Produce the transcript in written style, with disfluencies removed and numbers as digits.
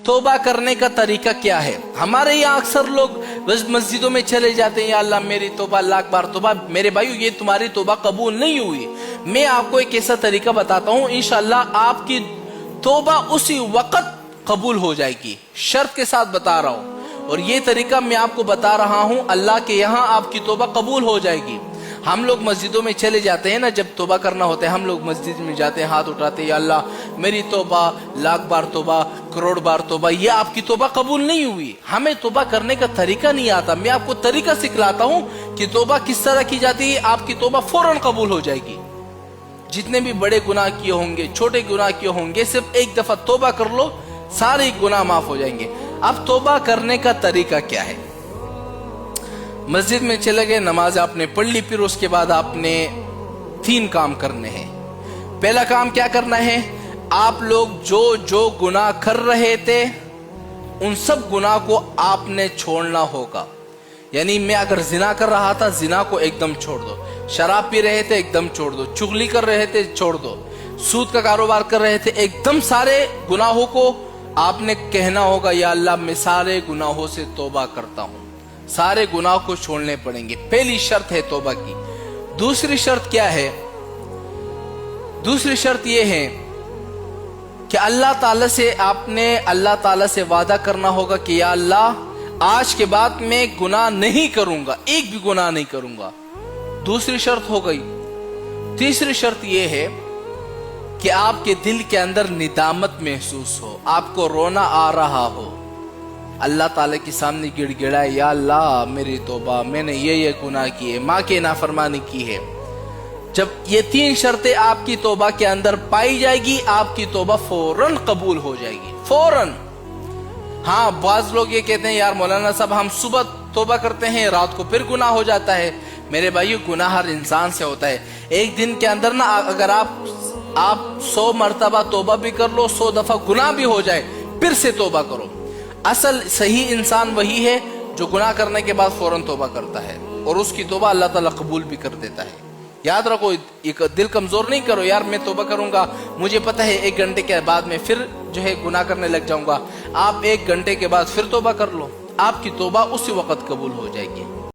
توبہ کرنے کا طریقہ کیا ہے؟ ہمارے یہاں اکثر لوگ بس مسجدوں میں چلے جاتے ہیں، یا اللہ میری توبہ، لاکھ بار توبہ۔ میرے بھائیو، یہ تمہاری توبہ قبول نہیں ہوئی۔ میں آپ کو ایک ایسا طریقہ بتاتا ہوں، انشاءاللہ آپ کی توبہ اسی وقت قبول ہو جائے گی، شرط کے ساتھ بتا رہا ہوں۔ اور یہ طریقہ میں آپ کو بتا رہا ہوں، اللہ کے یہاں آپ کی توبہ قبول ہو جائے گی۔ ہم لوگ مسجدوں میں چلے جاتے ہیں نا، جب توبہ کرنا ہوتا ہے ہم لوگ مسجد میں جاتے ہیں، ہاتھ اٹھاتے ہیں، یا اللہ میری توبہ، لاکھ بار توبہ، کروڑ بار توبہ۔ یہ آپ کی توبہ قبول نہیں ہوئی۔ ہمیں توبہ کرنے کا طریقہ نہیں آتا، میں آپ کو طریقہ سکھلاتا ہوں کہ توبہ کس طرح کی جاتی ہے، آپ کی توبہ فوراً قبول ہو جائے گی۔ جتنے بھی بڑے گناہ کیے ہوں گے، چھوٹے گناہ کیے ہوں گے، صرف ایک دفعہ توبہ کر لو، سارے گناہ معاف ہو جائیں گے۔ اب توبہ کرنے کا طریقہ کیا ہے؟ مسجد میں چلے گئے، نماز آپ نے پڑھ لی، پھر اس کے بعد آپ نے 3 کام کرنے ہیں۔ پہلا کام کیا کرنا ہے؟ آپ لوگ جو گناہ کر رہے تھے ان سب گناہ کو آپ نے چھوڑنا ہوگا۔ یعنی میں اگر زنا کر رہا تھا، زنا کو ایک دم چھوڑ دو۔ شراب پی رہے تھے، ایک دم چھوڑ دو۔ چغلی کر رہے تھے، چھوڑ دو۔ سود کا کاروبار کر رہے تھے، ایک دم سارے گناہوں کو آپ نے کہنا ہوگا، یا اللہ میں سارے گناہوں سے توبہ کرتا ہوں۔ سارے گناہ کو چھوڑنے پڑیں گے، پہلی شرط ہے توبہ کی۔ دوسری شرط کیا ہے؟ دوسری شرط یہ ہے کہ اللہ تعالیٰ سے آپ نے اللہ تعالیٰ سے وعدہ کرنا ہوگا کہ یا اللہ آج کے بعد میں گناہ نہیں کروں گا، ایک بھی گناہ نہیں کروں گا۔ دوسری شرط ہو گئی۔ تیسری شرط یہ ہے کہ آپ کے دل کے اندر ندامت محسوس ہو، آپ کو رونا آ رہا ہو، اللہ تعالیٰ کے سامنے گڑ گڑائے، یا اللہ میری توبہ، میں نے یہ گناہ کیے، ماں کے نافرمانی کی ہے۔ جب یہ 3 شرطیں آپ کی توبہ کے اندر پائی جائے گی، آپ کی توبہ فوراً قبول ہو جائے گی، فوراً۔ ہاں، بعض لوگ یہ کہتے ہیں یار مولانا صاحب ہم صبح توبہ کرتے ہیں، رات کو پھر گناہ ہو جاتا ہے۔ میرے بھائیو، گناہ ہر انسان سے ہوتا ہے۔ ایک دن کے اندر نا اگر آپ 100 مرتبہ توبہ بھی کر لو، 100 دفعہ گناہ بھی ہو جائے، پھر سے توبہ کرو۔ اصل صحیح انسان وہی ہے جو گناہ کرنے کے بعد فوراً توبہ کرتا ہے، اور اس کی توبہ اللہ تعالیٰ قبول بھی کر دیتا ہے۔ یاد رکھو، دل کمزور نہیں کرو، یار میں توبہ کروں گا، مجھے پتہ ہے 1 گھنٹے کے بعد میں پھر گناہ کرنے لگ جاؤں گا۔ آپ 1 گھنٹے کے بعد پھر توبہ کر لو، آپ کی توبہ اسی وقت قبول ہو جائے گی۔